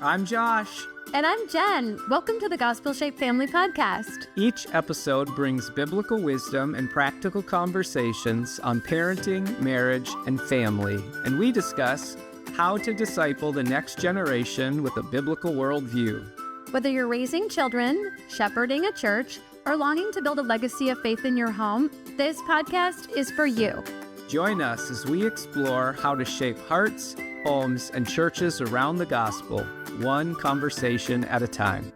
I'm Josh. And I'm Jen. Welcome to the Gospel Shaped Family Podcast. Each episode brings biblical wisdom and practical conversations on parenting, marriage, and family. And we discuss how to disciple the next generation with a biblical worldview. Whether you're raising children, shepherding a church, or longing to build a legacy of faith in your home, this podcast is for you. Join us as we explore how to shape hearts, homes, and churches around the gospel, one conversation at a time.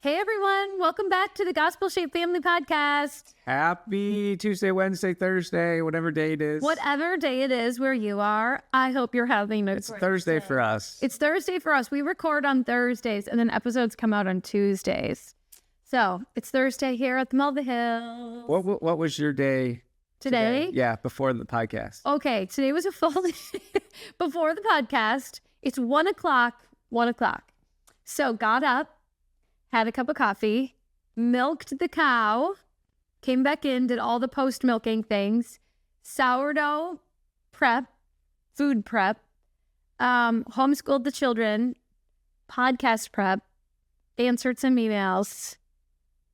Hey everyone, welcome back to the Gospel Shaped Family Podcast. Happy Tuesday, Wednesday, Thursday, whatever day it is. Whatever day it is where you are, I hope you're having a It's Thursday for us. It's Thursday for us. We record on Thursdays and then episodes come out on Tuesdays. So it's Thursday here at the Mulvihill. What was your day? Today? Yeah, before the podcast. Okay, today was a full day before the podcast. It's 1 o'clock. So got up, had a cup of coffee, milked the cow, came back in, did all the post-milking things, sourdough prep, food prep, homeschooled the children, podcast prep, answered some emails,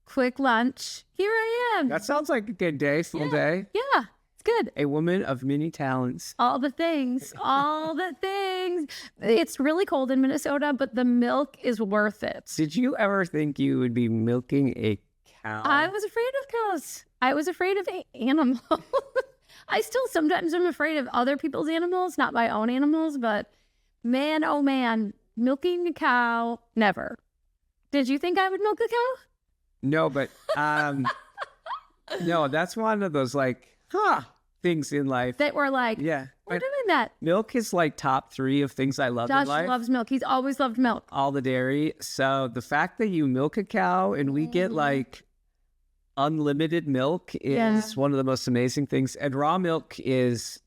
quick lunch. Here I am. That sounds like a good day, full day. Yeah, it's good. A woman of many talents. All the things. It's really cold in Minnesota, but the milk is worth it. Did you ever think you would be milking a cow? I was afraid of cows. I was afraid of animals. I still sometimes am afraid of other people's animals, not my own animals, but man, oh man, milking a cow, never. Did you think I would milk a cow? No, but no, that's one of those things in life. That were like, yeah, we're doing that. Milk is like top 3 of things I love Josh in life. loves milk. He's always loved milk. All the dairy. So the fact that you milk a cow and we get like unlimited milk is one of the most amazing things. And raw milk is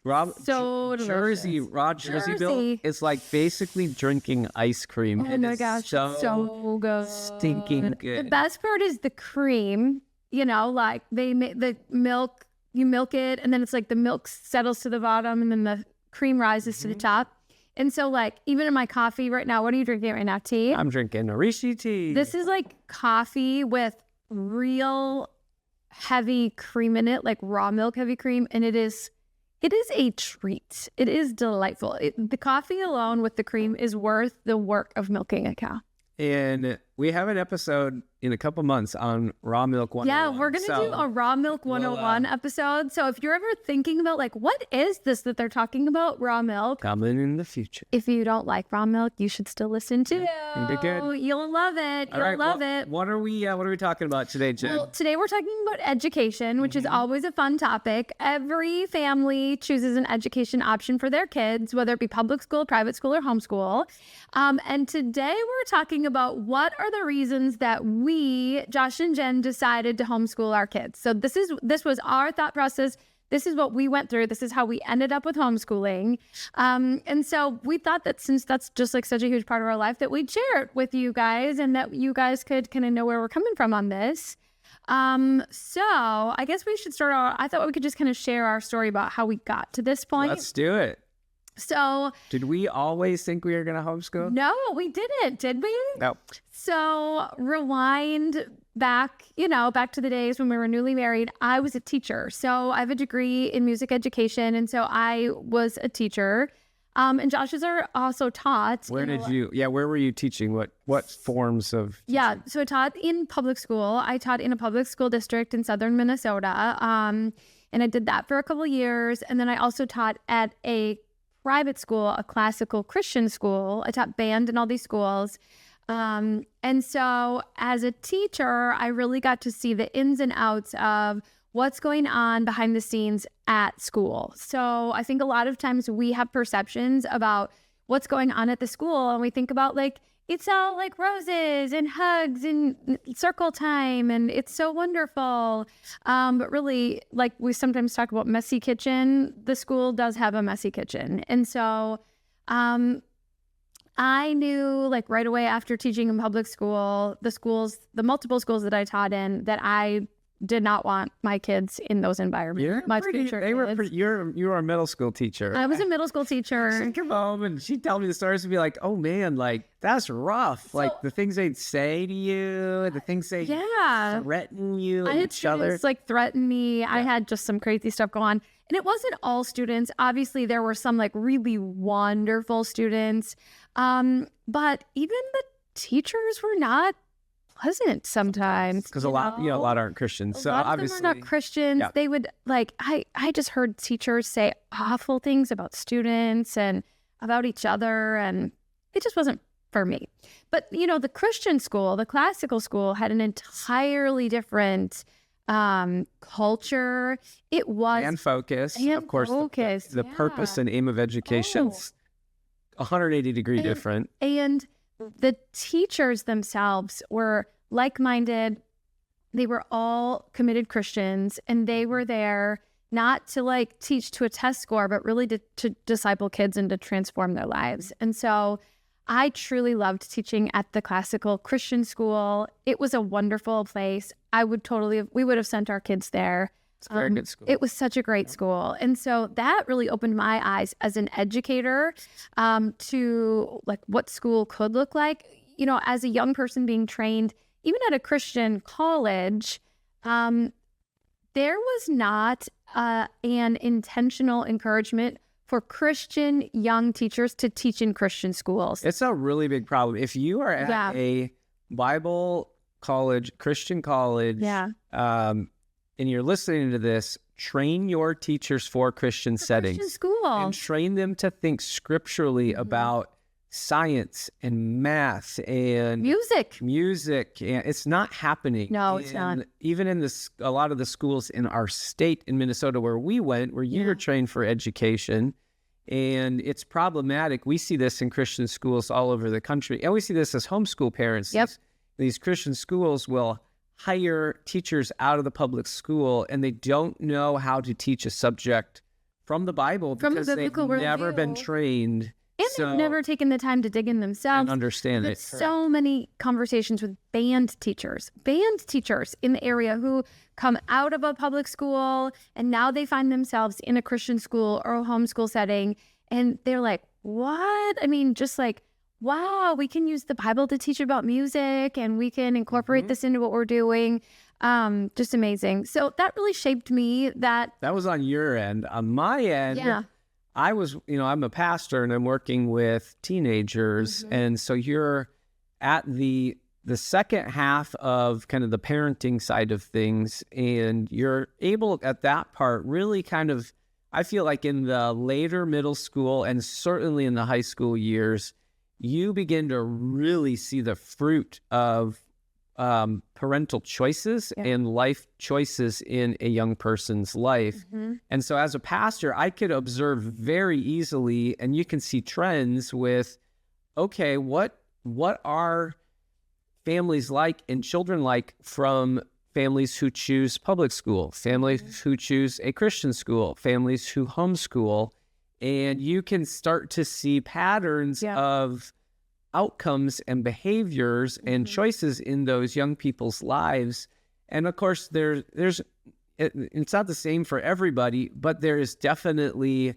so Jersey milk is like basically drinking ice cream. Oh my gosh, so good. Stinking good. The best part is the cream. You know, like they make the milk, you milk it, and then it's like the milk settles to the bottom and then the cream rises to the top. And so like even in my coffee right now, what are you drinking right now? Tea? I'm drinking Orishi tea. This is like coffee with real heavy cream in it, like raw milk heavy cream, and it is a treat. It is delightful. The coffee alone with the cream is worth the work of milking a cow. And we have an episode in a couple months on raw milk 101. Yeah, we're going to do a raw milk 101 episode. So if you're ever thinking about like, what is this that they're talking about, raw milk? Coming in the future. If you don't like raw milk, you should still listen to it. It'll be good. You'll love it. You'll love it. What are we talking about today, Jen? Well, today we're talking about education, which is always a fun topic. Every family chooses an education option for their kids, whether it be public school, private school, or homeschool. And today we're talking about what are the reasons that we, Josh and Jen, decided to homeschool our kids. So this was our thought process. This is what we went through. This is how we ended up with homeschooling. And so we thought that since that's just like such a huge part of our life, that we'd share it with you guys and that you guys could kind of know where we're coming from on this. So I guess we should start out. I thought we could just kind of share our story about how we got to this point. Let's do it. So did we always think we were going to homeschool? No, we didn't. Did we? No. So rewind back to the days when we were newly married. I was a teacher. So I have a degree in music education. And so I was a teacher. And Josh's are also taught. Where were you teaching? What forms of teaching? Yeah, so I taught in public school. I taught in a public school district in southern Minnesota. And I did that for a couple of years. And then I also taught at a private school, a classical Christian school. I taught band in all these schools. And so as a teacher, I really got to see the ins and outs of what's going on behind the scenes at school. So I think a lot of times we have perceptions about what's going on at the school, and we think about like, it's all like roses and hugs and circle time, and it's so wonderful. But really, like we sometimes talk about messy kitchen, the school does have a messy kitchen. And so I knew like right away after teaching in public school, the multiple schools that I taught in, that I did not want my kids in those environments. My future kids. You were a middle school teacher. I was a middle school teacher. She'd come home and she'd tell me the stories and be like, oh man, like that's rough. Like the things they'd say to you, the things they threaten you and each other. Students like threaten me. I had just some crazy stuff go on. And it wasn't all students. Obviously, there were some like really wonderful students. But even the teachers were not pleasant sometimes. Because a lot aren't Christians. So a lot obviously of them are not Christians. Yeah. They would like, I just heard teachers say awful things about students and about each other. And it just wasn't for me. But, the Christian school, the classical school had an entirely different culture. It was and focus, of course. The purpose and aim of education's 180 degree different. And the teachers themselves were like-minded. They were all committed Christians, and they were there not to like teach to a test score, but really to disciple kids and to transform their lives. And so I truly loved teaching at the classical Christian school. It was a wonderful place. We would have sent our kids there. It's a very good school. It was such a great school. And so that really opened my eyes as an educator to like what school could look like. As a young person being trained, even at a Christian college, there was not an intentional encouragement for Christian young teachers to teach in Christian schools. It's a really big problem. If you are at a Bible college, Christian college, and you're listening to this, train your teachers for Christian settings. Christian school. And train them to think scripturally about science and math and music. And it's not happening. No, it's not. Even in a lot of the schools in our state in Minnesota where we went, where you were trained for education, and it's problematic. We see this in Christian schools all over the country. And we see this as homeschool parents. Yep. These Christian schools will hire teachers out of the public school, and they don't know how to teach a subject from the Bible because they've never been trained. And they've never taken the time to dig in themselves. And understand it. So many conversations with band teachers in the area who come out of a public school and now they find themselves in a Christian school or a homeschool setting. And they're like, what? I mean, just like, wow, we can use the Bible to teach about music and we can incorporate this into what we're doing. Just amazing. So that really shaped me. That was on your end. On my end, I was, I'm a pastor and I'm working with teenagers. And so you're at the second half of kind of the parenting side of things. And you're able at that part really kind of, I feel like in the later middle school and certainly in the high school years, you begin to really see the fruit of parental choices and life choices in a young person's life. And so as a pastor, I could observe very easily, and you can see trends with, okay, what are families like and children like from families who choose public school, families who choose a Christian school, families who homeschool, and you can start to see patterns of outcomes and behaviors and choices in those young people's lives. And of course, it's not the same for everybody, but there is definitely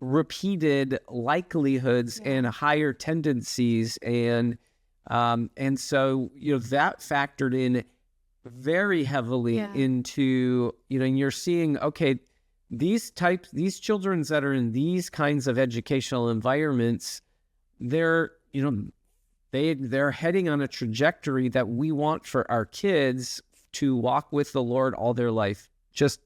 repeated likelihoods and higher tendencies. And so, that factored in very heavily into, and you're seeing, okay, these children that are in these kinds of educational environments, they're heading on a trajectory that we want for our kids to walk with the Lord all their life. Just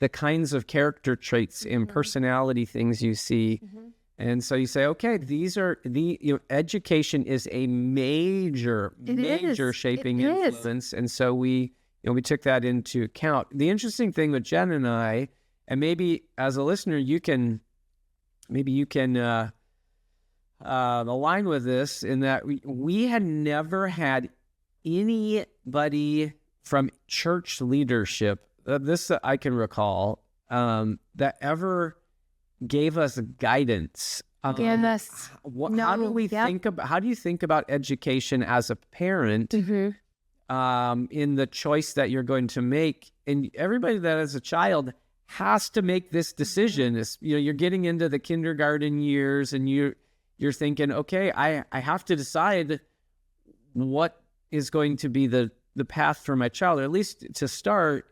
the kinds of character traits and personality things you see. And so you say, okay, these are education is a major shaping influence. And so we took that into account. The interesting thing with Jen and I, and maybe as a listener, you can align with this in that we had never had anybody from church leadership, this I can recall, that ever gave us guidance. How do you think about education as a parent in the choice that you're going to make. And everybody that is a child has to make this decision. It's, you're getting into the kindergarten years and you're thinking, okay, I have to decide what is going to be the path for my child, or at least to start.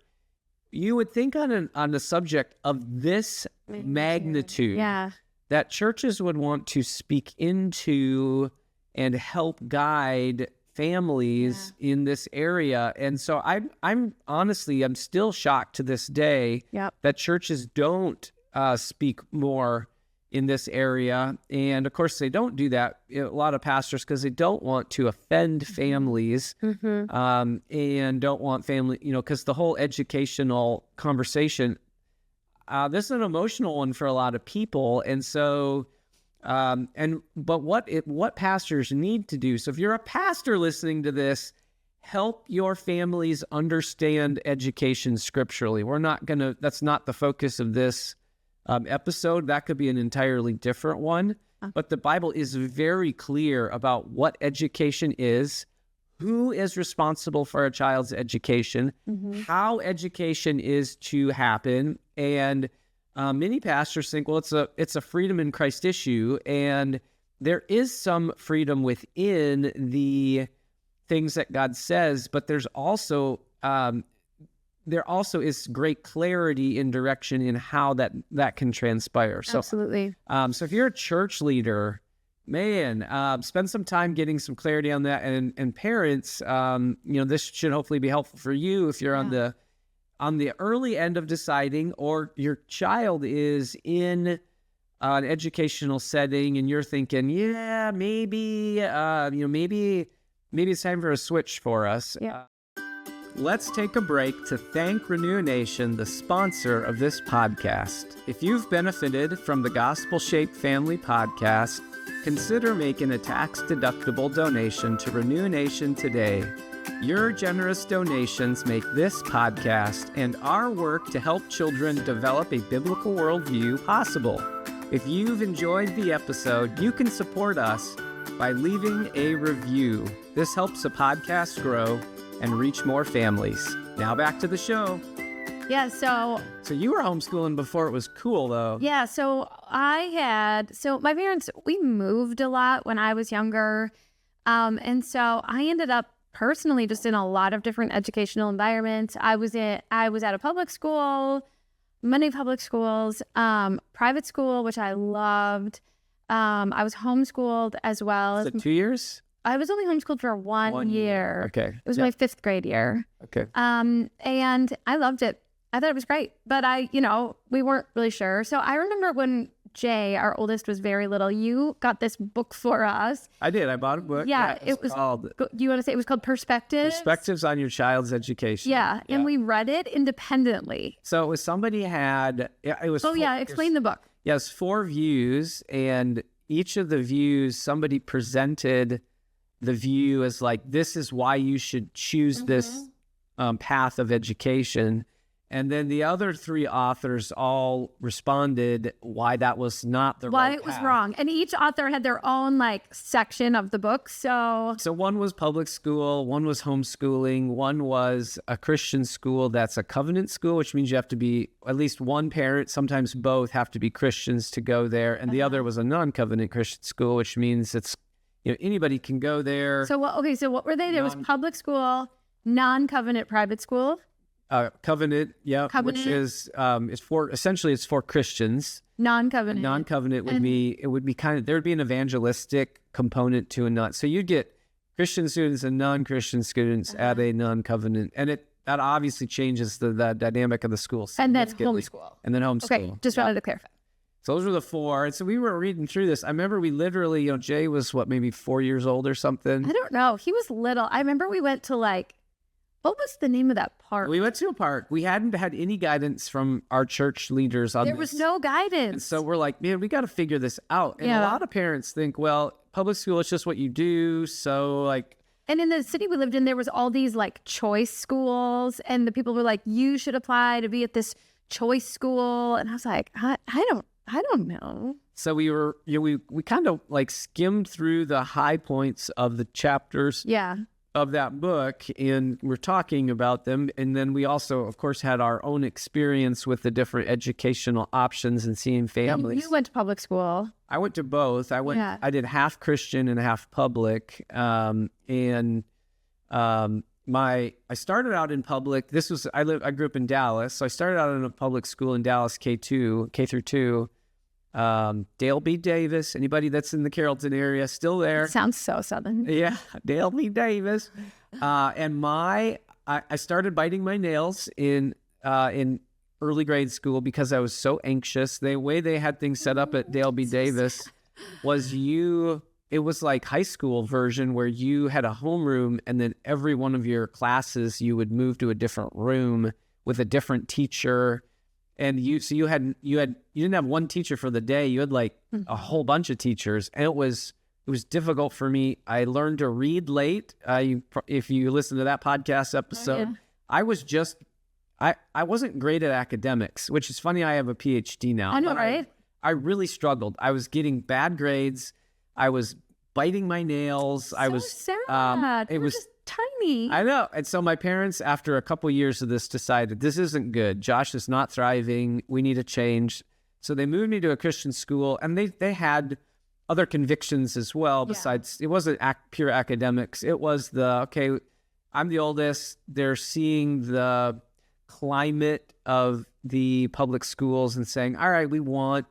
You would think on a subject of this magnitude that churches would want to speak into and help guide families in this area. And so I'm honestly, I'm still shocked to this day that churches don't speak more in this area. And of course they don't do that, a lot of pastors, because they don't want to offend families and don't want family, because the whole educational conversation, this is an emotional one for a lot of people. And so but what pastors need to do. So if you're a pastor listening to this, help your families understand education scripturally. That's not the focus of this episode. That could be an entirely different one. But the Bible is very clear about what education is, who is responsible for a child's education, how education is to happen. And many pastors think, well, it's a freedom in Christ issue, and there is some freedom within the things that God says, but there also is great clarity in direction in how that can transpire. So, absolutely. So if you're a church leader, man, spend some time getting some clarity on that, and parents, this should hopefully be helpful for you if you're on the early end of deciding, or your child is in an educational setting and you're thinking, maybe it's time for a switch for us. Let's take a break to thank Renew Nation, the sponsor of this podcast. If you've benefited from the Gospel Shaped Family Podcast, consider making a tax-deductible donation to Renew Nation today. Your generous donations make this podcast and our work to help children develop a biblical worldview possible. If you've enjoyed the episode, you can support us by leaving a review. This helps the podcast grow and reach more families. Now back to the show. Yeah, so you were homeschooling before it was cool, though. Yeah, so my parents, we moved a lot when I was younger. And so I ended up personally just in a lot of different educational environments. I was at a public school, many public schools, private school, which I loved. I was homeschooled as well. Was it 2 years? I was only homeschooled for one year. Okay. It was my 5th grade year. Okay. And I loved it. I thought it was great, but we weren't really sure. So I remember when Jay, our oldest, was very little, you got this book for us. I did. I bought a book. Yeah, it was called, do you want to say it was called Perspectives on your child's education. Yeah, and we read it independently. So it was explain the book. Yes, 4 views, and each of the views, somebody presented the view as like, this is why you should choose this path of education. And then the other 3 authors all responded why that was not the right path. Why it was wrong. And each author had their own section of the book. So one was public school, one was homeschooling, one was a Christian school that's a covenant school, which means you have to be at least one parent, sometimes both have to be Christians to go there. And the other was a non-covenant Christian school, which means it's, anybody can go there. So what were they? There was public school, non-covenant private school. Covenant, which is it's for Christians. Non-covenant would be there would be an evangelistic component to a non. So you'd get Christian students and non-Christian students at a non-covenant, and that obviously changes the dynamic of the school. And then homeschool. Okay, just wanted to clarify. So those were the 4. And so we were reading through this. I remember we literally, Jay was maybe 4 years old or something. I don't know. He was little. I remember we went to what was the name of that park? We went to a park. We hadn't had any guidance from our church leaders on this. There was no guidance. And so we're like, man, we got to figure this out. And a lot of parents think, well, public school is just what you do. So and in the city we lived in, there was all these choice schools, and the people were like, you should apply to be at this choice school. And I was like, I don't know. So we were, we kind of skimmed through the high points of the chapters. Yeah. of that book, and we're talking about them. And then we also, of course, had our own experience with the different educational options and seeing families. You went to public school. I went to both. I did half Christian and half public. I started out in public. I grew up in Dallas. So I started out in a public school in Dallas, K through 2. Dale B. Davis, anybody that's in the Carrollton area, still there. Sounds so Southern. Yeah, Dale B. Davis. I started biting my nails in early grade school because I was so anxious. The way they had things set up at Dale B. Davis was it was like high school version where you had a homeroom, and then every one of your classes you would move to a different room with a different teacher. And you didn't have one teacher for the day. You had like a whole bunch of teachers, and it was difficult for me. I learned to read late. If you listen to that podcast episode, I wasn't great at academics, which is funny. I have a PhD now. I know, right? I really struggled. I was getting bad grades. I was biting my nails. So sad. It was just tiny. I know. And so my parents, after a couple years of this, decided this isn't good. Josh is not thriving. We need a change. So they moved me to a Christian school, and they had other convictions as well. Besides, it wasn't pure academics. It was I'm the oldest. They're seeing the climate of the public schools and saying, all right, we want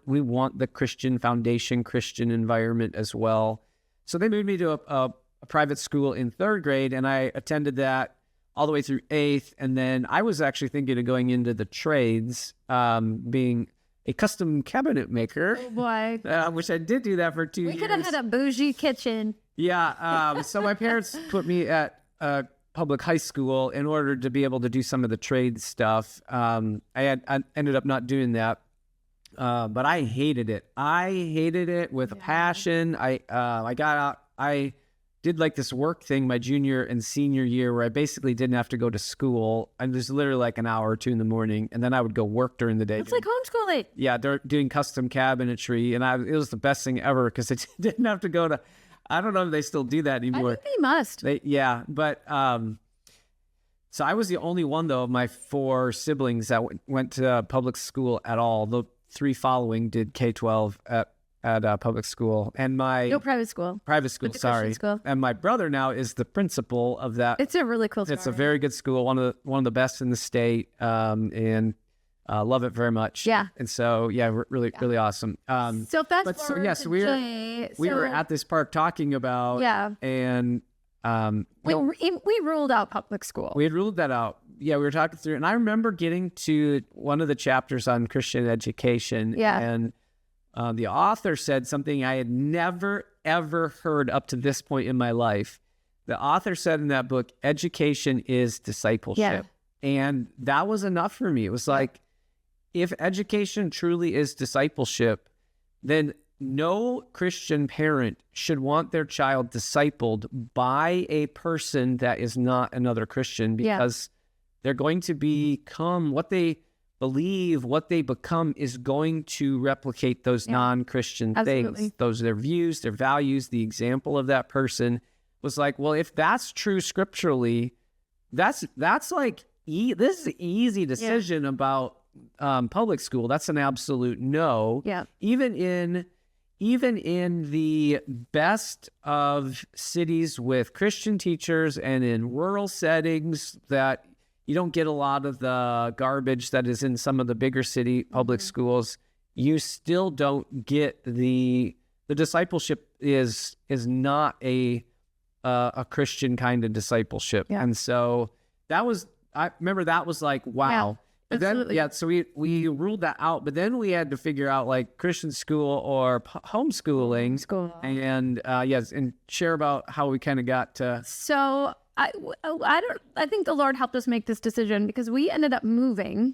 the Christian foundation, Christian environment as well. So they moved me to a private school in 3rd grade, and I attended that all the way through 8th. And then I was actually thinking of going into the trades, being a custom cabinet maker. Oh boy. Which I did do that for 2 years. We could have had a bougie kitchen. Yeah. So my parents put me at public high school in order to be able to do some of the trade stuff. I ended up not doing that, but I hated it. I hated it with a passion. I got out. I did like this work thing my junior and senior year where I basically didn't have to go to school. And it was literally like an hour or 2 in the morning, and then I would go work during the day. It's like homeschooling. Yeah, they're doing custom cabinetry, and it was the best thing ever because I didn't have to go to. I don't know if they still do that anymore. I think they must. So I was the only one, though, of my 4 siblings that went to public school at all. The 3 following did K-12 at public school. And No, private school. Private school, sorry. School. And my brother now is the principal of that. It's a really cool school. It's a very good school, one of the best in the state, and love it very much. Yeah. And so, really awesome. So fast forward to we were at this park talking about, and we ruled out public school. We had ruled that out. Yeah, we were talking through, and I remember getting to one of the chapters on Christian education, and the author said something I had never, ever heard up to this point in my life. The author said in that book, education is discipleship. And that was enough for me. It was like, if education truly is discipleship, then no Christian parent should want their child discipled by a person that is not another Christian, because they're going to become what they believe, what they become is going to replicate those non-Christian things. Those are their views, their values. The example of that person was like, well, if that's true scripturally, that's like, this is an easy decision about public school. That's an absolute no. Yeah. Even in the best of cities with Christian teachers and in rural settings that you don't get a lot of the garbage that is in some of the bigger city public schools, you still don't get the discipleship is not a Christian kind of discipleship. And so I remember that was like, wow. Absolutely. So we ruled that out, but then we had to figure out like Christian school or homeschooling, and share about how we kind of got to. So I think the Lord helped us make this decision because we ended up moving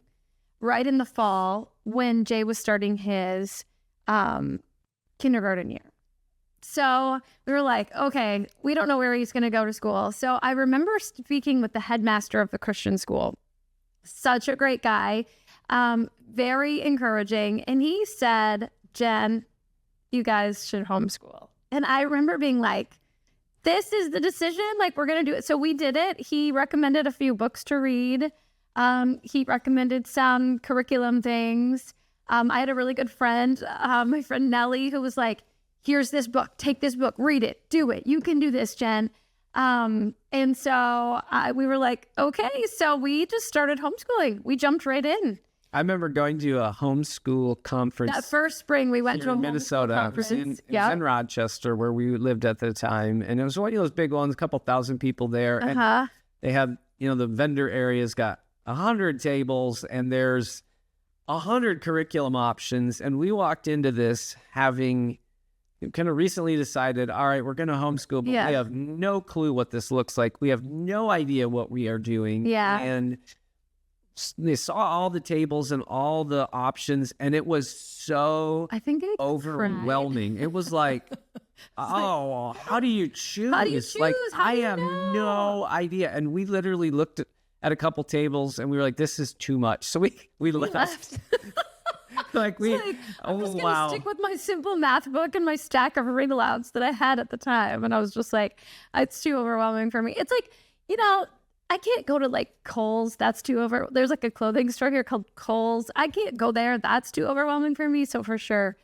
right in the fall when Jay was starting his kindergarten year. So we were like, okay, we don't know where he's going to go to school. So I remember speaking with the headmaster of the Christian school. Such a great guy, very encouraging. And he said, Jen, you guys should homeschool. And I remember being like, this is the decision. Like, we're going to do it. So we did it. He recommended a few books to read. He recommended some curriculum things. I had a really good friend, my friend Nellie, who was like, here's this book, take this book, read it, do it. You can do this, Jen. And so we were like, okay, so we just started homeschooling. We jumped right in. I remember going to a homeschool conference. That first spring, we went to a Minnesota. conference. It was in Rochester, where we lived at the time. And it was one of those big ones, a couple thousand people there. And they had, the vendor area's got 100 tables, and there's 100 curriculum options. And we walked into this having kind of recently decided, all right, we're going to homeschool, but we have no clue what this looks like. We have no idea what we are doing. Yeah. And they saw all the tables and all the options, and it was so overwhelming. It was like, how do you choose? How do you choose? Like, How I do you have know? no idea. And we literally looked at a couple tables, and we were like, this is too much. So we left. I'm just gonna stick with my simple math book and my stack of read alouds that I had at the time. And I was just like, it's too overwhelming for me. It's like, I can't go to like Kohl's. That's too There's like a clothing store here called Kohl's. I can't go there. That's too overwhelming for me. So for sure,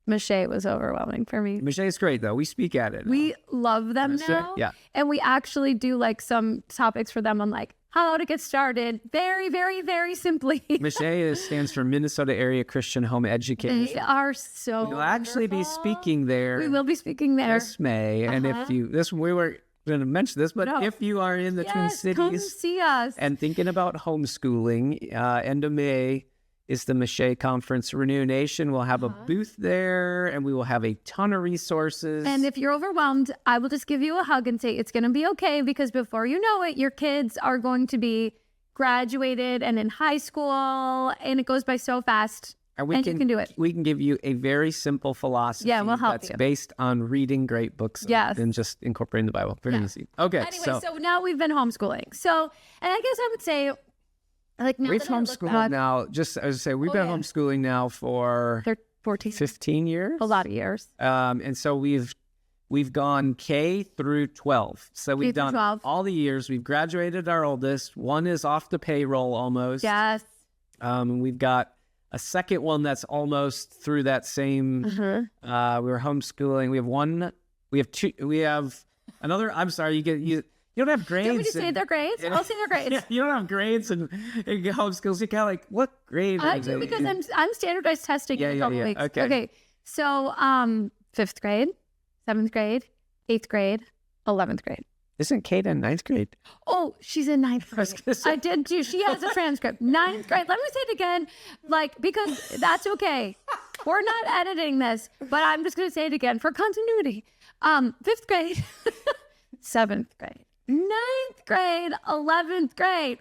Mache was overwhelming for me. Mache is great though. We speak at it. We love them now. Yeah. And we actually do like some topics for them on like how to get started very, very, very simply. Mache stands for Minnesota Area Christian Home Education. They are so You'll actually be speaking there. We will be speaking there. This May. And if we were going to mention this, but if you are in the Twin Cities, come see us. And thinking about homeschooling, end of May is the Mache Conference. Renew Nation will have a booth there, and we will have a ton of resources. And if you're overwhelmed, I will just give you a hug and say it's going to be okay, because before you know it, your kids are going to be graduated and in high school, and it goes by so fast. And you can do it. We can give you a very simple philosophy we'll help that's you. based on reading great books and just incorporating the Bible. Very easy. Okay. Anyway, so now we've been homeschooling. So, and I guess I would say, like, now we've that I look homeschooled back, now, just as I say, we've been homeschooling now for 15 years. A lot of years. And so we've gone K through 12. So we've done 12. all the years. We've graduated our oldest. One is off the payroll almost. Yes. We've got a second one that's almost through that same. We were homeschooling. We have one. We have two. We have another. I'm sorry. You don't have grades. Do you want me to say their grades? I'll say their grades. You don't have grades and homeschools. You kind of like, what grade? I do, because I'm standardized testing in a couple weeks. Okay. So 5th grade, 7th grade, 8th grade, 11th grade. Isn't Kate in 9th grade? Oh, she's in 9th grade. I did too. She has a transcript. 9th grade. Let me say it again, because that's okay. We're not editing this, but I'm just going to say it again for continuity. 5th grade, 7th grade, 9th grade, 11th grade.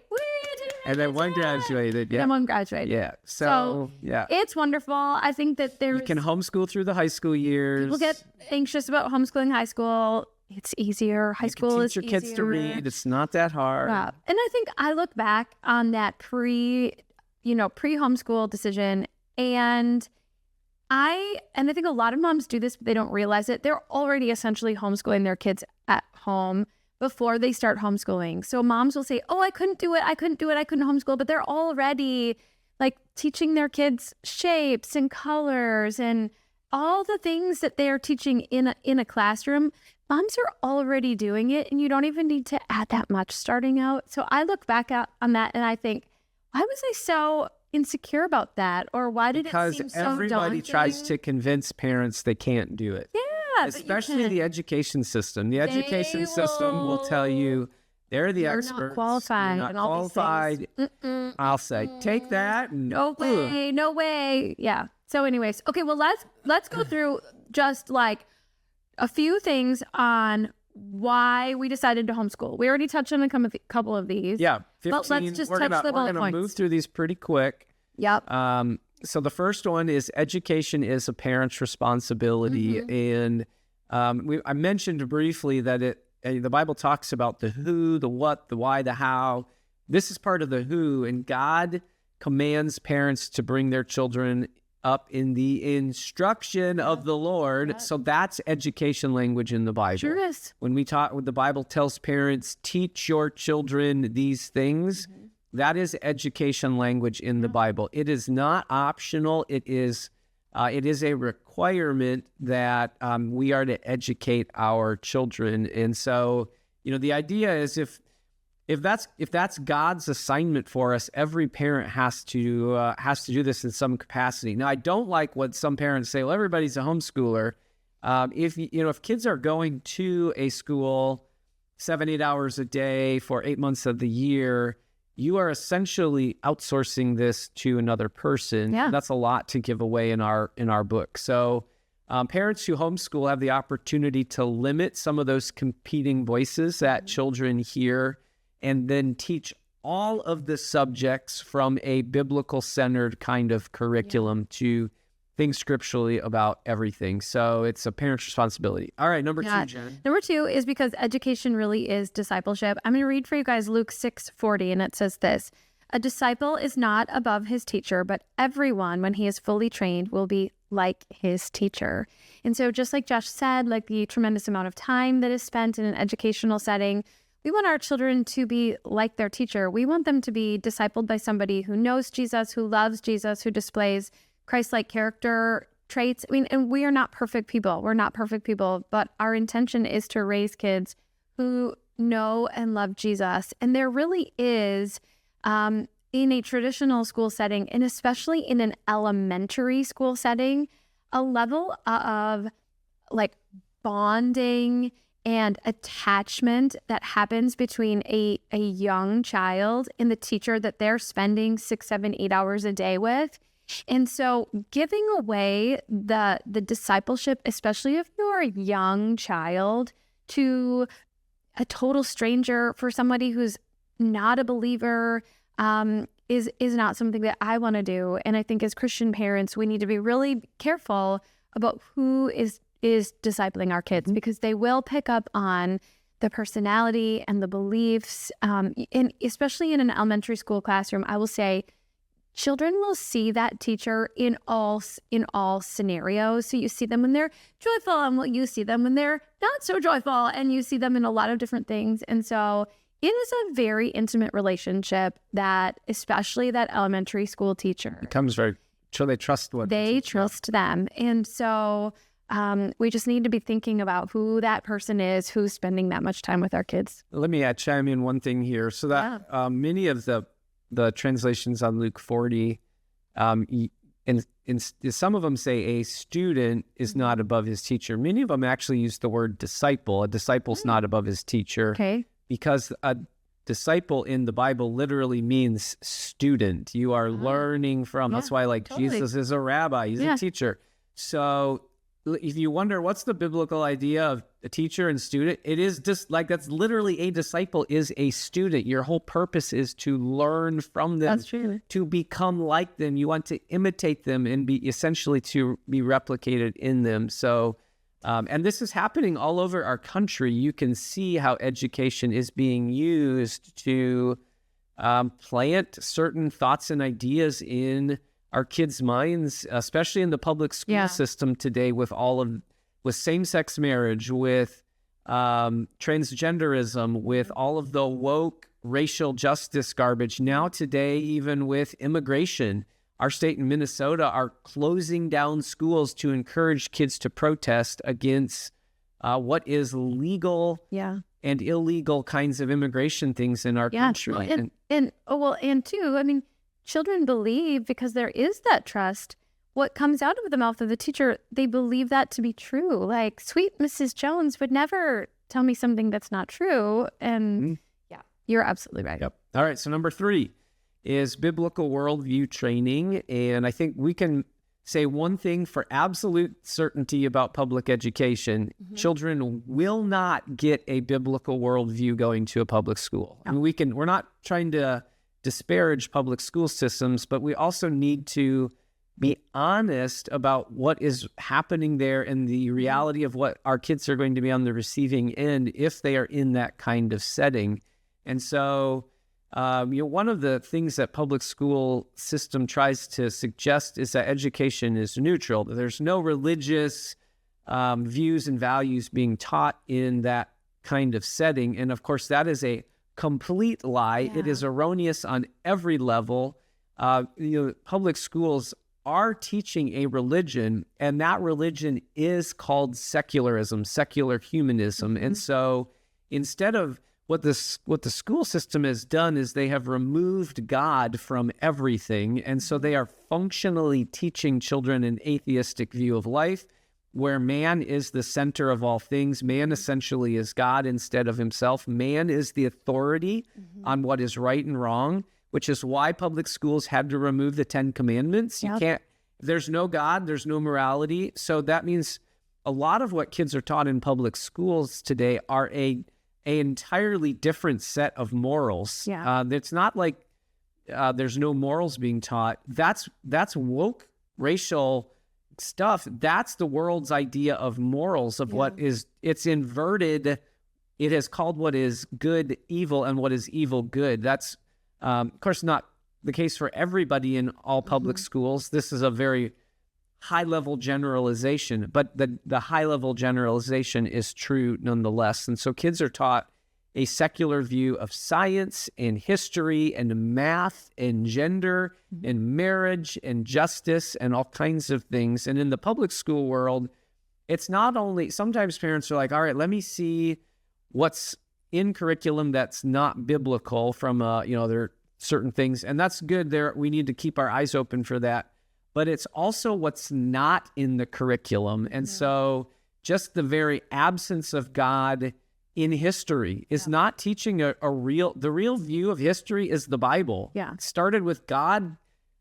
And then one graduated. Yeah. And one graduated. Yeah. So yeah. It's wonderful. I think that you can homeschool through the high school years. People get anxious about homeschooling high school. It's easier. High school is easier. Teach your kids to read. It's not that hard. Yeah. And I think I look back on that pre-homeschool decision, and I think a lot of moms do this, but they don't realize it. They're already essentially homeschooling their kids at home before they start homeschooling. So moms will say, oh, I couldn't do it. I couldn't homeschool. But they're already like teaching their kids shapes and colors and all the things that they are teaching in a classroom. Moms are already doing it, and you don't even need to add that much starting out. So I look back on that and I think, why was I so insecure about that? Or why did it seem so daunting? Because everybody tries to convince parents they can't do it. Yeah. Especially the education system. The education system will tell you they're the experts. You're not qualified. You're not qualified. I'll say, take that. No way. Yeah. So anyways, okay, well, let's go through just like a few things on why we decided to homeschool. We already touched on a couple of these. Yeah, 15. But let's just touch the bullet points. We're going to move through these pretty quick. Yep. So the first one is education is a parent's responsibility. And I mentioned briefly that the Bible talks about the who, the what, the why, the how. This is part of the who, and God commands parents to bring their children up in the instruction of the Lord. So that's education language in the Bible. Sure is. When the Bible tells parents, teach your children these things, that is education language in the Bible. It is not optional. It is a requirement that we are to educate our children. And so, the idea is if that's God's assignment for us, every parent has to do this in some capacity. Now, I don't like what some parents say. Well, everybody's a homeschooler. If kids are going to a school 7-8 hours a day for 8 months of the year, you are essentially outsourcing this to another person. Yeah. That's a lot to give away in our book. So parents who homeschool have the opportunity to limit some of those competing voices that children hear, and then teach all of the subjects from a biblical-centered kind of curriculum to think scripturally about everything. So it's a parent's responsibility. All right, number 2, Jen. Number 2 is because education really is discipleship. I'm going to read for you guys Luke 6:40, and it says this: "A disciple is not above his teacher, but everyone, when he is fully trained, will be like his teacher." And so just like Josh said, like the tremendous amount of time that is spent in an educational setting, we want our children to be like their teacher. We want them to be discipled by somebody who knows Jesus, who loves Jesus, who displays Christ-like character traits. And we are not perfect people. We're not perfect people, but our intention is to raise kids who know and love Jesus. And there really is, in a traditional school setting, and especially in an elementary school setting, a level of like bonding and attachment that happens between a young child and the teacher that they're spending 6, 7, 8 hours a day with. And so giving away the discipleship, especially if you're a young child, to a total stranger, for somebody who's not a believer, is not something that I want to do. And I think as Christian parents, we need to be really careful about who is discipling our kids, because they will pick up on the personality and the beliefs. And especially in an elementary school classroom, I will say children will see that teacher in all scenarios. So you see them when they're joyful, and you see them when they're not so joyful, and you see them in a lot of different things. And so it is a very intimate relationship that, especially that elementary school teacher, becomes very, so they trust what they trust them. And so we just need to be thinking about who that person is who's spending that much time with our kids. Let me chime in one thing here. So that many of the translations on Luke 40, and some of them say a student is not above his teacher. Many of them actually use the word disciple. A disciple's not above his teacher. Okay. Because a disciple in the Bible literally means student. You are learning from. That's why Jesus is a rabbi. He's a teacher. So if you wonder what's the biblical idea of a teacher and student, it is just like that's literally a disciple is a student. Your whole purpose is to learn from them. That's true. To become like them. You want to imitate them and be essentially to be replicated in them. So, and this is happening all over our country. You can see how education is being used to plant certain thoughts and ideas in our kids' minds, especially in the public school system today, with same-sex marriage, with transgenderism, with all of the woke racial justice garbage. Now today, even with immigration, our state in Minnesota are closing down schools to encourage kids to protest against what is legal and illegal kinds of immigration things in our country. And too, I mean, children believe, because there is that trust, what comes out of the mouth of the teacher, they believe that to be true. Like, sweet Mrs. Jones would never tell me something that's not true. And you're absolutely right. Yep. All right. So number 3 is biblical worldview training. And I think we can say one thing for absolute certainty about public education. Children will not get a biblical worldview going to a public school. No. I mean, we're not trying to disparage public school systems, but we also need to be honest about what is happening there and the reality of what our kids are going to be on the receiving end if they are in that kind of setting. And so One of the things that public school system tries to suggest is that education is neutral. There's no religious views and values being taught in that kind of setting. And of course, that is a complete lie. Yeah. It is erroneous on every level. Public schools are teaching a religion, and that religion is called secularism, secular humanism. And so instead of what the school system has done is they have removed God from everything. And so they are functionally teaching children an atheistic view of life, where man is the center of all things. Man essentially is God instead of himself. Man is the authority on what is right and wrong, which is why public schools had to remove the 10 Commandments. You can't, there's no God, there's no morality. So that means a lot of what kids are taught in public schools today are a entirely different set of morals. It's not like there's no morals being taught. That's woke racial stuff. That's the world's idea of morals, of what is, it's inverted. It has called what is good evil and what is evil good. That's of course not the case for everybody in all public schools. This is a very high-level generalization, but the high-level generalization is true nonetheless. And so kids are taught a secular view of science and history and math and gender and marriage and justice and all kinds of things. And in the public school world, it's not only, sometimes parents are like, all right, let me see what's in curriculum that's not biblical from, there are certain things, and that's good. There, we need to keep our eyes open for that. But it's also what's not in the curriculum. And so just the very absence of God in history is not teaching the real view of history is the Bible. It started with God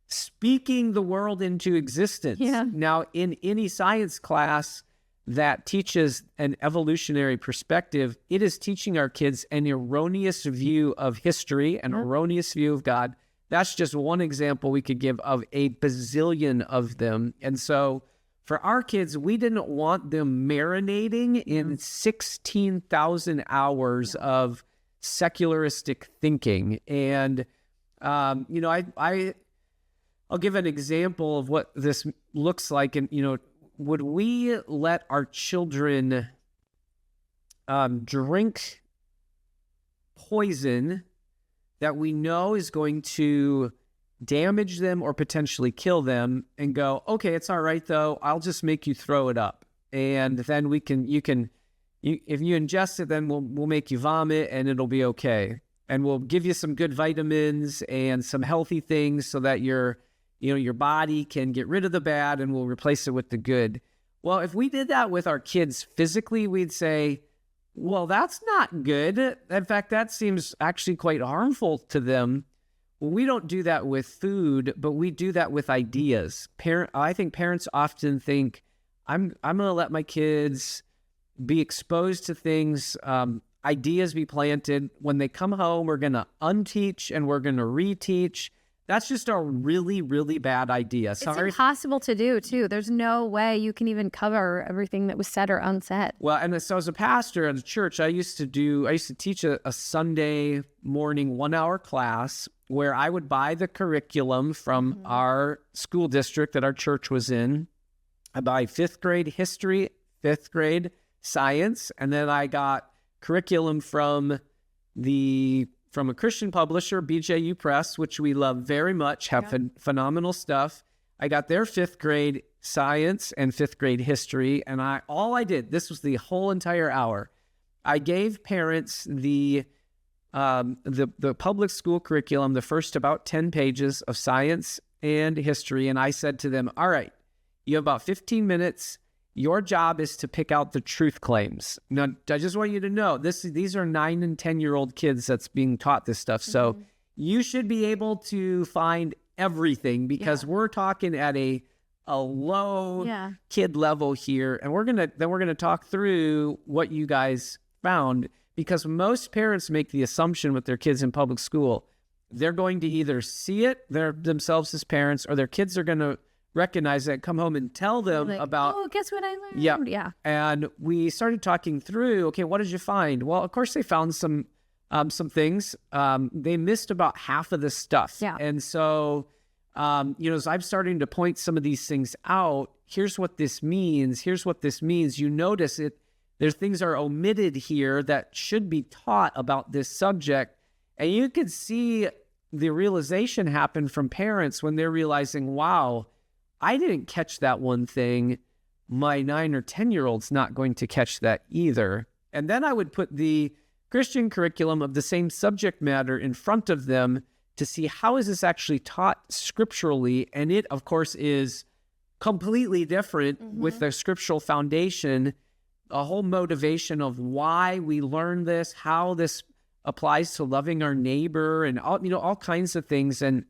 speaking the world into existence. Now, in any science class that teaches an evolutionary perspective, it is teaching our kids an erroneous view of history, an erroneous view of God. That's just one example we could give of a bazillion of them. And so for our kids, we didn't want them marinating in 16,000 hours of secularistic thinking. And, I'll give an example of what this looks like. And, would we let our children drink poison that we know is going to damage them or potentially kill them, and go, okay, it's all right though, I'll just make you throw it up, and then if you ingest it, then we'll make you vomit and it'll be okay, and we'll give you some good vitamins and some healthy things so that your body can get rid of the bad, and we'll replace it with the good. Well, if we did that with our kids physically, we'd say, well, that's not good. In fact, that seems actually quite harmful to them. Well, we don't do that with food, but we do that with ideas. I think parents often think, I'm going to let my kids be exposed to things, ideas be planted. When they come home, we're going to unteach and we're going to reteach. That's just a really, really bad idea. It's impossible to do, too. There's no way you can even cover everything that was said or unsaid. Well, and so as a pastor at a church, I used to teach a Sunday morning 1-hour class where I would buy the curriculum from our school district that our church was in. I buy 5th grade history, 5th grade science, and then I got curriculum from a Christian publisher, BJU Press, which we love very much, have phenomenal stuff. I got their 5th grade science and 5th grade history, and all I did, this was the whole entire hour, I gave parents the public school curriculum, the first about 10 pages of science and history, and I said to them, all right, you have about 15 minutes. Your job is to pick out the truth claims. Now, I just want you to know, these are 9 and 10-year-old kids that's being taught this stuff. So you should be able to find everything, because we're talking at a low kid level here. And we're gonna talk through what you guys found, because most parents make the assumption with their kids in public school, they're going to either see it themselves as parents, or their kids are going to recognize that, come home and tell them about, oh, guess what I learned? And we started talking through, okay, what did you find? Well, of course they found some some things. They missed about half of this stuff. Yeah. And so, as I'm starting to point some of these things out, here's what this means. Here's what this means. You notice it. There's things are omitted here that should be taught about this subject. And you can see the realization happen from parents when they're realizing, wow, I didn't catch that one thing. My 9 or 10-year-old's not going to catch that either. And then I would put the Christian curriculum of the same subject matter in front of them to see how is this actually taught scripturally. And it, of course, is completely different with the scriptural foundation, a whole motivation of why we learn this, how this applies to loving our neighbor, and all kinds of things. And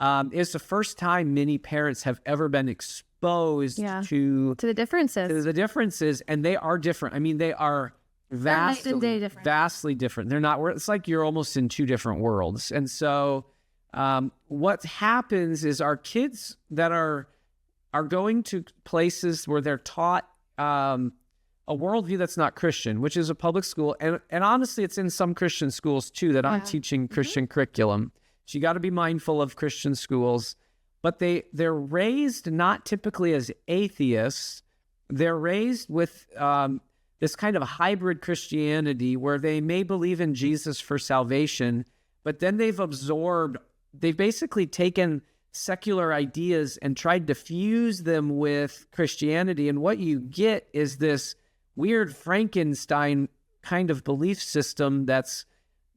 it's the first time many parents have ever been exposed to the differences. And they are different. I mean, they are vastly different. They're not, it's like you're almost in two different worlds. And so what happens is our kids that are going to places where they're taught a worldview that's not Christian, which is a public school. And honestly, it's in some Christian schools too that aren't teaching Christian curriculum. So you got to be mindful of Christian schools, but they're raised not typically as atheists. They're raised with this kind of hybrid Christianity where they may believe in Jesus for salvation, but then they've basically taken secular ideas and tried to fuse them with Christianity. And what you get is this weird Frankenstein kind of belief system that's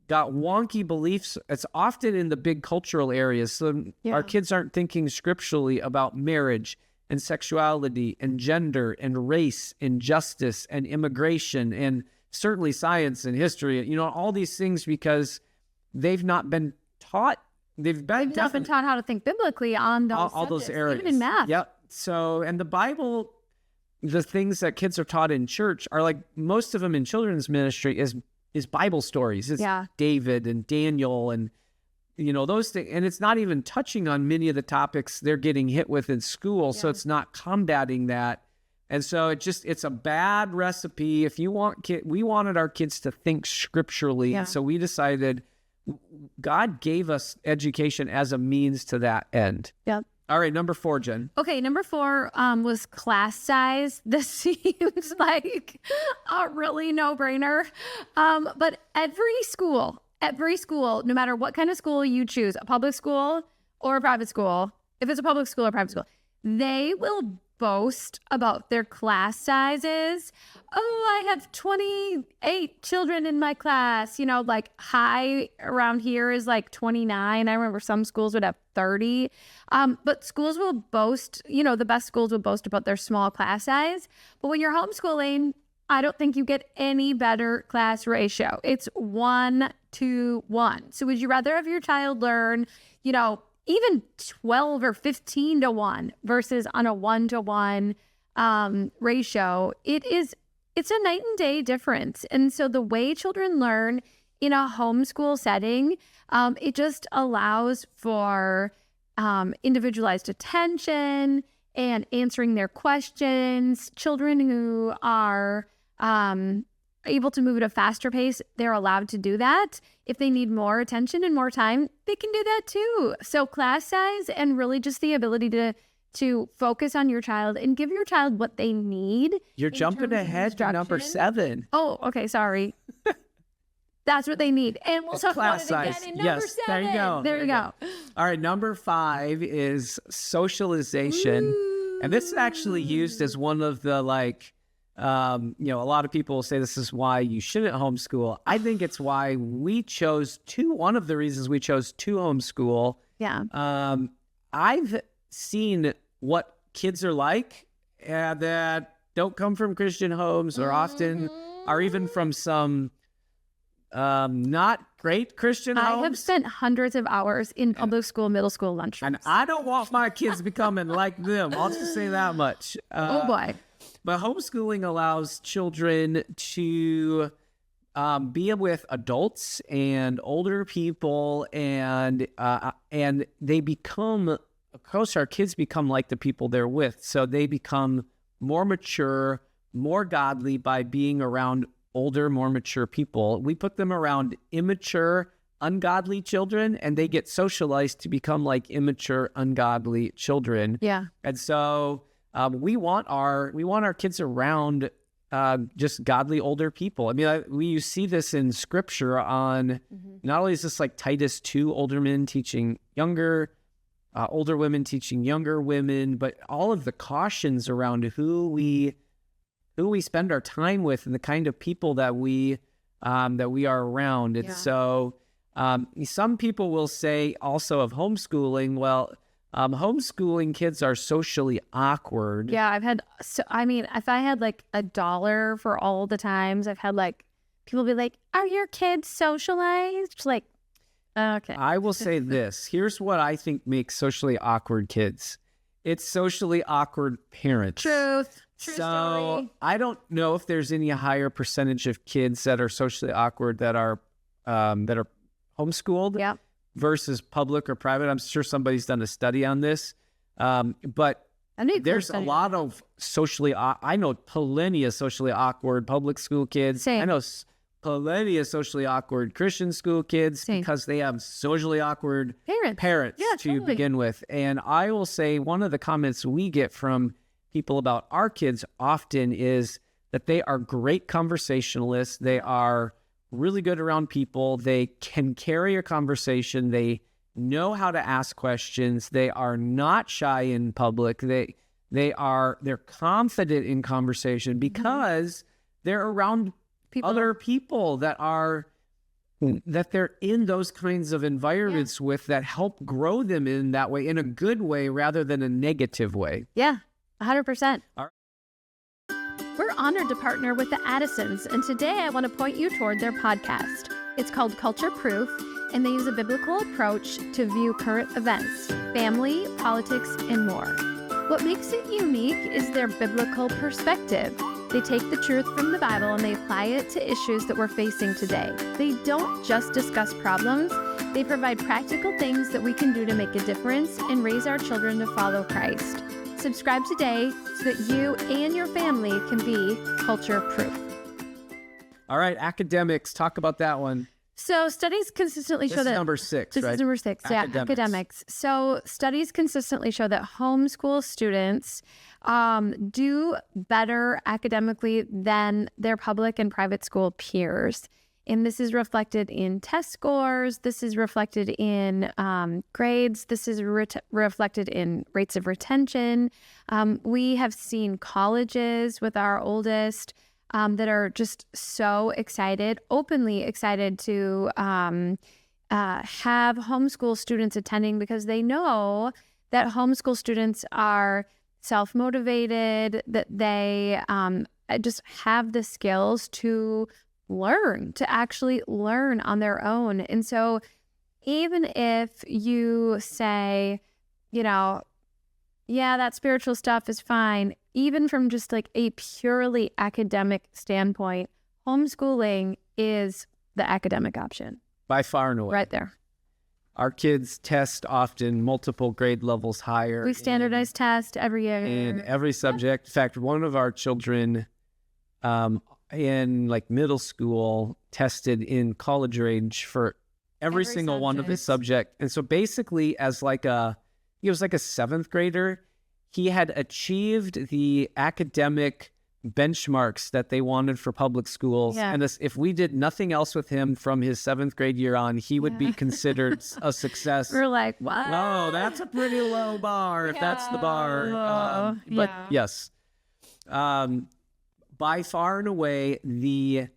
got wonky beliefs. It's often in the big cultural areas. So our kids aren't thinking scripturally about marriage and sexuality and gender and race and justice and immigration and certainly science and history, all these things, because they've not been taught. They've not been taught how to think biblically on all those areas. Even in math. Yep. So, and the Bible, the things that kids are taught in church are like, most of them in children's ministry is Bible stories. It's David and Daniel and, those things. And it's not even touching on many of the topics they're getting hit with in school. So it's not combating that. And so it's a bad recipe. If you want we wanted our kids to think scripturally. Yeah. So we decided God gave us education as a means to that end. Yep. All right, number 4, Jen. Okay, number 4 was class size. This seems like a really no-brainer. But every school, no matter what kind of school you choose, a public school or a private school, if it's a public school or private school, they will boast about their class sizes. Oh, I have 28 children in my class. Like high around here is like 29. I remember some schools would have 30. But schools will boast, the best schools will boast about their small class size. But when you're homeschooling, I don't think you get any better class ratio. It's 1-to-1. So would you rather have your child learn, even 12 or 15 to 1 versus on a 1-to-1 ratio? It's a night and day difference. And so the way children learn in a homeschool setting, it just allows for individualized attention and answering their questions. Children who are able to move at a faster pace, they're allowed to do that. If they need more attention and more time, they can do that too. So class size and really just the ability to focus on your child and give your child what they need. You're jumping ahead to number 7. Oh, okay, sorry. That's what they need. And we'll talk about it again in number 7. There you go. There you go. All right, number 5 is socialization. Ooh. And this is actually used as one of the a lot of people say this is why you shouldn't homeschool. I think it's why one of the reasons we chose to homeschool. Yeah. I've seen what kids are like that don't come from Christian homes or often are even from some not great Christian homes. I have spent hundreds of hours in public school, middle school lunchrooms. And I don't want my kids becoming like them. I'll just say that much. Oh boy. But homeschooling allows children to be with adults and older people, and they become, of course, our kids become like the people they're with. So they become more mature, more godly by being around older, more mature people. We put them around immature, ungodly children, and they get socialized to become like immature, ungodly children. Yeah. And so we want our kids around just godly older people. I mean, you see this in scripture on not only is this like Titus 2, older men teaching younger, older women teaching younger women, but all of the cautions around who we spend our time with and the kind of people that we are around. And so some people will say also of homeschooling, well, homeschooling kids are socially awkward. Yeah, if I had like $1 for all the times I've had like people be like, are your kids socialized? Like, okay. I will say this. Here's what I think makes socially awkward kids. It's socially awkward parents. True So story. I don't know if there's any higher percentage of kids that are socially awkward that are homeschooled. Yeah. Versus public or private. I'm sure somebody's done a study on this. But there's a lot of I know plenty of socially awkward public school kids. Same. I know plenty of socially awkward Christian school kids because they have socially awkward parents to begin with. And I will say one of the comments we get from people about our kids often is that they are great conversationalists. They are really good around people. They can carry a conversation. They know how to ask questions. They are not shy in public. They're confident in conversation because they're around other people that they're in those kinds of environments with that help grow them in that way, in a good way rather than a negative way. Yeah, 100%. All right. We're honored to partner with the Addisons, and today I want to point you toward their podcast. It's called Culture Proof, and they use a biblical approach to view current events, family, politics, and more. What makes it unique is their biblical perspective. They take the truth from the Bible and they apply it to issues that we're facing today. They don't just discuss problems, they provide practical things that we can do to make a difference and raise our children to follow Christ. Subscribe today so that you and your family can be culture proof. All right, academics, talk about that one. So studies consistently show that... This is number 6, This right? is number 6, academics. So studies consistently show that homeschool students do better academically than their public and private school peers. And this is reflected in test scores. This is reflected in grades. This is reflected in rates of retention. We have seen colleges with our oldest that are just so excited, openly excited to have homeschool students attending because they know that homeschool students are self-motivated, that they just have the skills to actually learn on their own. And so even if you say, yeah, that spiritual stuff is fine, even from just like a purely academic standpoint, homeschooling is the academic option. By far and away. Right there. Our kids test often multiple grade levels higher. We standardize test every year. In every subject. In fact, one of our children in like middle school tested in college range for every single subject. One of his subject. And so basically he was like a 7th grader. He had achieved the academic benchmarks that they wanted for public schools. Yeah. And if we did nothing else with him from his 7th grade year on, he would be considered a success. We're like, what? No, that's a pretty low bar if that's the bar. But yes, by far and away, the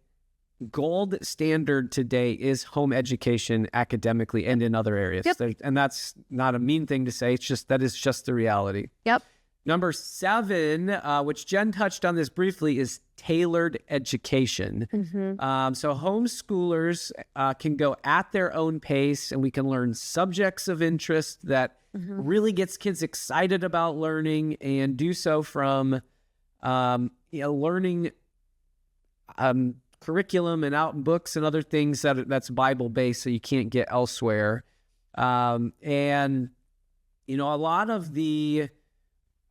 gold standard today is home education academically and in other areas. Yep. And that's not a mean thing to say. It's just, that is just the reality. Yep. Number 7, which Jen touched on this briefly, is tailored education. Mm-hmm. So homeschoolers can go at their own pace, and we can learn subjects of interest that really gets kids excited about learning, and do so from learning curriculum and out books and other things that's Bible-based, so you can't get elsewhere. And a lot of the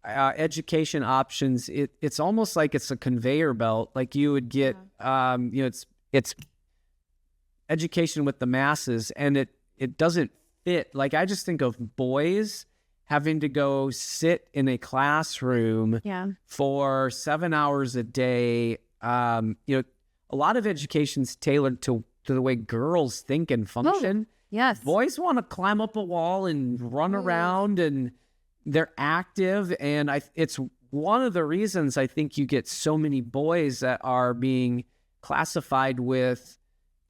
education options, it's almost like it's a conveyor belt. Like you would get, it's education with the masses, and it doesn't fit. Like I just think of boys having to go sit in a classroom for 7 hours a day. A lot of education's tailored to the way girls think and function. Oh, yes. Boys want to climb up a wall and run around, and they're active. And it's one of the reasons I think you get so many boys that are being classified with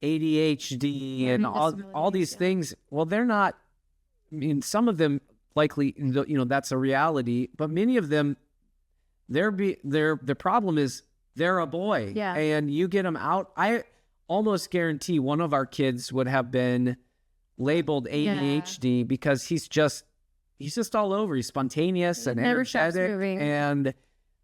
ADHD and all these things. Well, they're not, I mean, some of them likely, that's a reality, but many of them, the problem is they're a boy, and you get them out. I almost guarantee one of our kids would have been labeled ADHD because he's just all over. He's spontaneous and energetic, and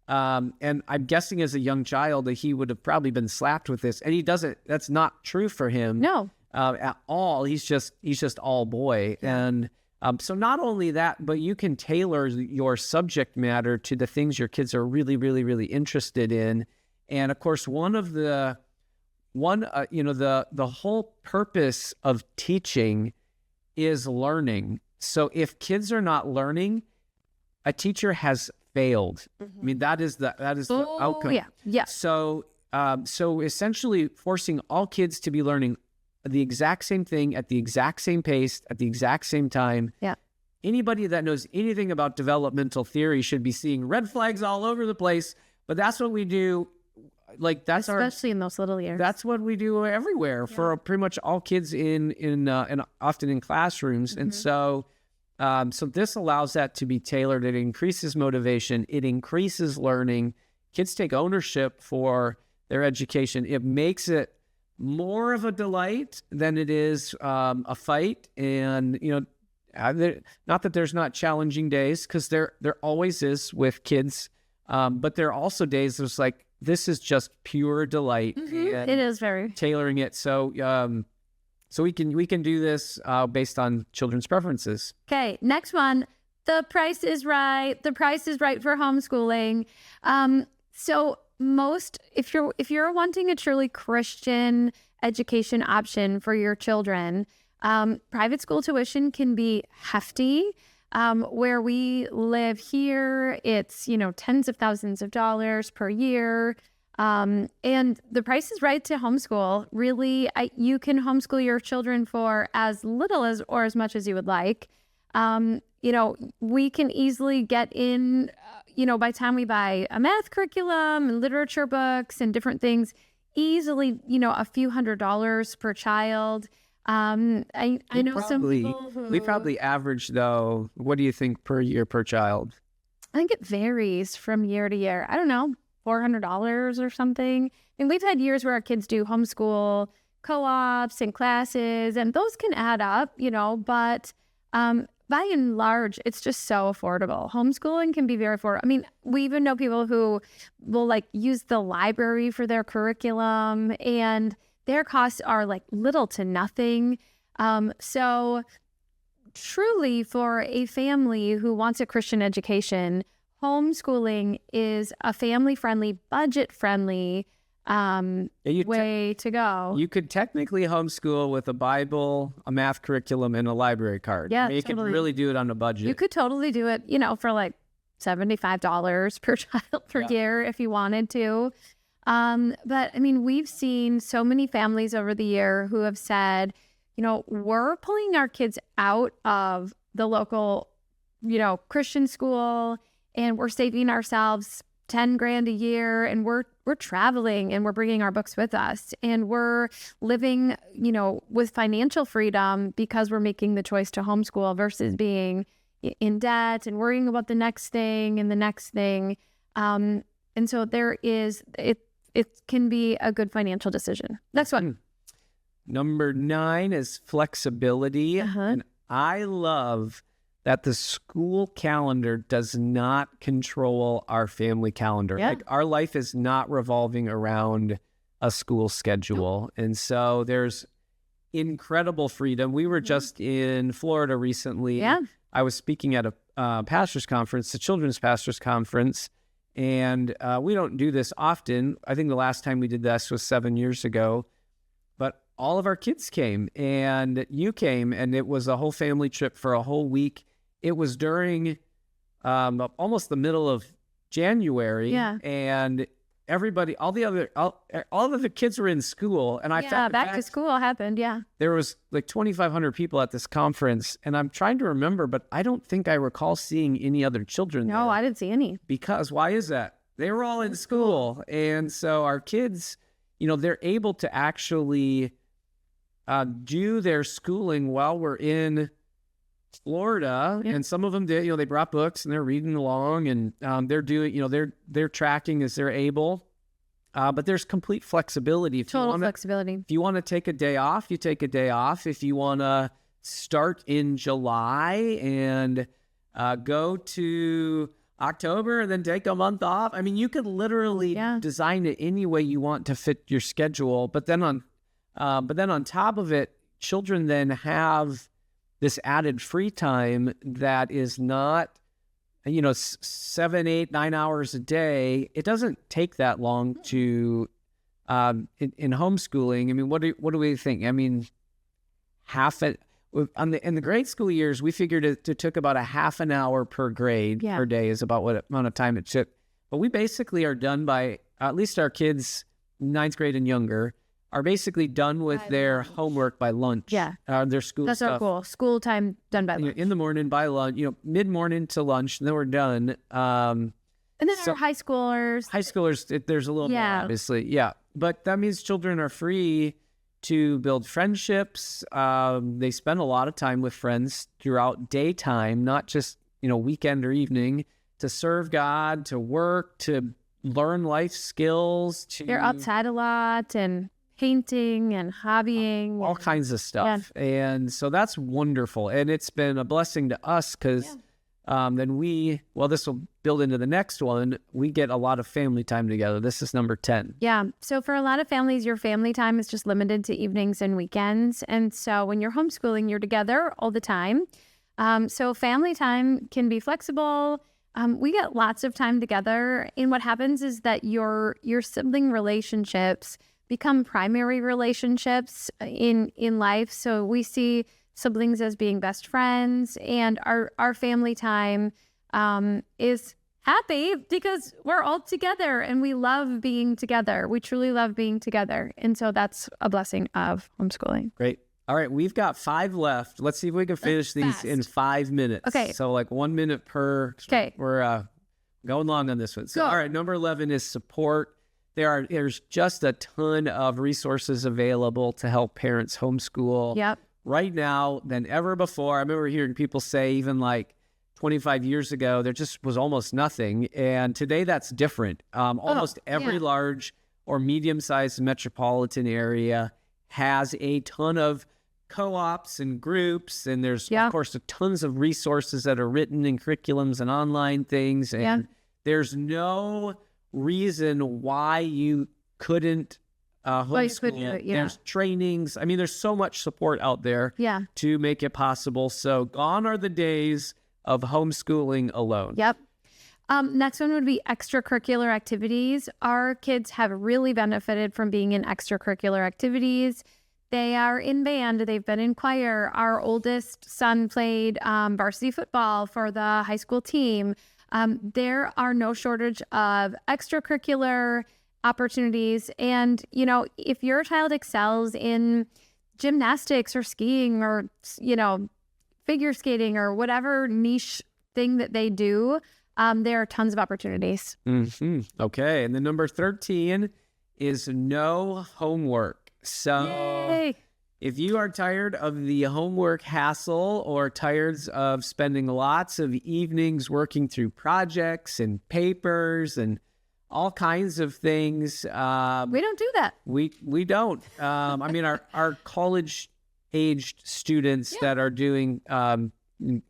I'm guessing as a young child that he would have probably been slapped with this, and he doesn't. That's not true for him. No, at all. He's just all boy, and so not only that, but you can tailor your subject matter to the things your kids are really, really, really interested in. And of course, the whole purpose of teaching is learning. So if kids are not learning, a teacher has failed. I mean, that is the outcome. Yeah. So essentially forcing all kids to be learning the exact same thing at the exact same pace at the exact same time. Yeah. Anybody that knows anything about developmental theory should be seeing red flags all over the place, but that's what we do. Like especially in those little years. That's what we do everywhere for pretty much all kids in often in classrooms. And so this allows that to be tailored. It increases motivation. It increases learning. Kids take ownership for their education. It makes it more of a delight than it is a fight. And, not that there's not challenging days, because there always is with kids. But there are also days there's like, this is just pure delight. It is very tailoring it. So we can do this based on children's preferences. Okay. Next one. The price is right. The price is right for homeschooling. So if you're wanting a truly Christian education option for your children, private school tuition can be hefty. Where we live here, it's, tens of thousands of dollars per year. And the price is right to homeschool. Really, you can homeschool your children for as little as or as much as you would like. We can easily get in, by the time we buy a math curriculum and literature books and different things, easily, a few $100s per child. I know some people who... We probably average, though, what do you think per year per child? I think it varies from year to year. I don't know, $400 or something. And we've had years where our kids do homeschool co-ops and classes, and those can add up, but by and large, it's just so affordable. Homeschooling can be very affordable. I mean, we even know people who will use the library for their curriculum, and their costs are little to nothing. So truly, for a family who wants a Christian education, homeschooling is a family-friendly, budget-friendly way to go. You could technically homeschool with a Bible, a math curriculum, and a library card. Yeah, you totally. could really do it on a budget. You could totally do it, for $75 per child per year if you wanted to. But I mean, we've seen so many families over the year who have said, we're pulling our kids out of the local, Christian school, and we're saving ourselves $10,000 a year, and we're traveling, and we're bringing our books with us, and we're living, with financial freedom because we're making the choice to homeschool versus being in debt and worrying about the next thing and the next thing. And so it can be a good financial decision. Next one. Number 9 is flexibility. And I love that the school calendar does not control our family calendar. Yeah. Our life is not revolving around a school schedule. And so there's incredible freedom. We were just in Florida recently. Yeah. I was speaking at pastors conference, the children's pastors conference. And we don't do this often. I think the last time we did this was 7 years ago. But all of our kids came, and you came, and it was a whole family trip for a whole week. It was during almost the middle of January, and everybody, all of the kids were in school, and I found back to school happened. There was like 2,500 people at this conference, and I'm trying to remember, but I don't think I recall seeing any other children. No, there. I didn't see any. Because why is that? They were all in school, and so our kids, they're able to actually do their schooling while we're in Florida, and some of them did. They brought books and they're reading along, and they're doing, they're tracking as they're able. But there's complete flexibility. Total flexibility. If you want to take a day off, you take a day off. If you want to start in July and go to October and then take a month off, I mean, you could literally design it any way you want to fit your schedule. But then on top of it, children then have this added free time that is not, 7, 8, 9 hours a day. It doesn't take that long to, in homeschooling. I mean, what do we think? I mean, in the grade school years, we figured it took about a half an hour per grade per day is about what amount of time it took. But we basically are done by, at least our kids, 9th grade and younger, are basically done with their homework by lunch. Their school That's stuff. our goal. School time done by lunch. In the morning by lunch, mid-morning to lunch, and then we're done. And then our high schoolers. There's a little more, obviously. Yeah. But that means children are free to build friendships. They spend a lot of time with friends throughout daytime, not just, weekend or evening, to serve God, to work, to learn life skills. They're outside a lot and painting and hobbying. All kinds of stuff. And so that's wonderful. And it's been a blessing to us because then this will build into the next one. We get a lot of family time together. This is number 10. Yeah. So for a lot of families, your family time is just limited to evenings and weekends. And so when you're homeschooling, you're together all the time. So family time can be flexible. We get lots of time together. And what happens is that your sibling relationships become primary relationships in life. So we see siblings as being best friends, and our family time is happy because we're all together and we love being together. We truly love being together. And so that's a blessing of homeschooling. Great. All right, we've got 5 left. Let's see if we can finish these in 5 minutes. Okay. So like 1 minute per. Okay. We're going long on this one. So all right, number 11 is support. There's just a ton of resources available to help parents homeschool. Yep. Right now than ever before. I remember hearing people say even like 25 years ago, there just was almost nothing. And today that's different. Almost every large or medium-sized metropolitan area has a ton of co-ops and groups. And there's, of course, tons of resources that are written in curriculums and online things. And there's no reason why you couldn't homeschool. There's trainings. I mean, there's so much support out there to make it possible. So gone are the days of homeschooling alone. Yep. Next one would be extracurricular activities. Our kids have really benefited from being in extracurricular activities. They are in band. They've been in choir. Our oldest son played varsity football for the high school team. There are no shortage of extracurricular opportunities. And, if your child excels in gymnastics or skiing or, figure skating or whatever niche thing that they do, there are tons of opportunities. Mm-hmm. Okay. And then number 13 is no homework. So if you are tired of the homework hassle or tired of spending lots of evenings working through projects and papers and all kinds of things. We don't do that. We don't. I mean, our college-aged students that are doing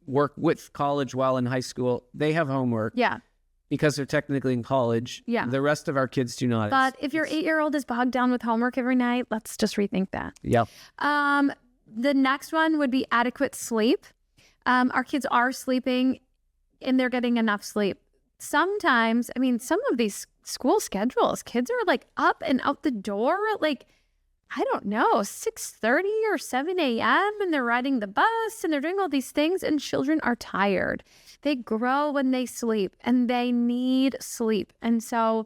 work with college while in high school, they have homework. Yeah. Because they're technically in college. Yeah. The rest of our kids do not. But if your 8-year-old is bogged down with homework every night, let's just rethink that. Yeah. The next one would be adequate sleep. Our kids are sleeping and they're getting enough sleep. Sometimes, I mean, some of these school schedules, kids are like up and out the door, like, I don't know, 6:30 or 7 a.m. and they're riding the bus and they're doing all these things, and children are tired. They grow when they sleep and they need sleep. And so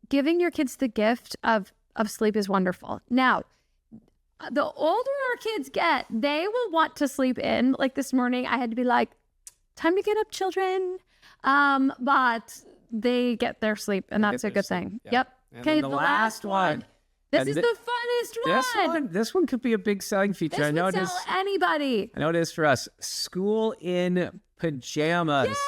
giving your kids the gift of sleep is wonderful. Now, the older our kids get, they will want to sleep in. Like this morning, I had to be like, time to get up, children. But they get their sleep, and that's a good thing. Yeah. Yep. And Okay, the last one. This is the funnest one. This one could be a big selling feature. This I know would it is. sell anybody. I know it is for us. School in pajamas. Yes.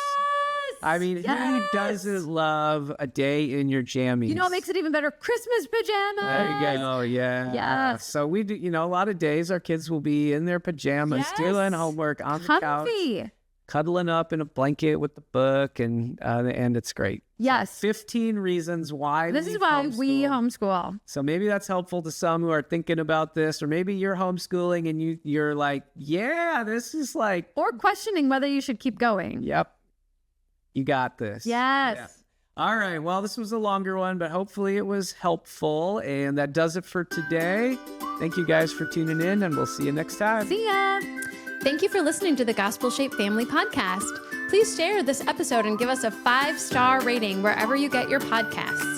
I mean, who doesn't love a day in your jammies? You know what makes it even better? Christmas pajamas. There you go. Yeah. Yes. So we do, a lot of days our kids will be in their pajamas, doing homework on the couch, cuddling up in a blanket with the book, and it's great. Yes. So 15 reasons why this is why we homeschool. So maybe that's helpful to some who are thinking about this, or maybe you're homeschooling and you're like, yeah, this is like, or questioning whether you should keep going. Yep. You got this. Yes. Yeah. All right. Well, this was a longer one, but hopefully it was helpful. And that does it for today. Thank you guys for tuning in, and we'll see you next time. See ya. Thank you for listening to the Gospel Shape Family Podcast. Please share this episode and give us a 5-star rating wherever you get your podcasts.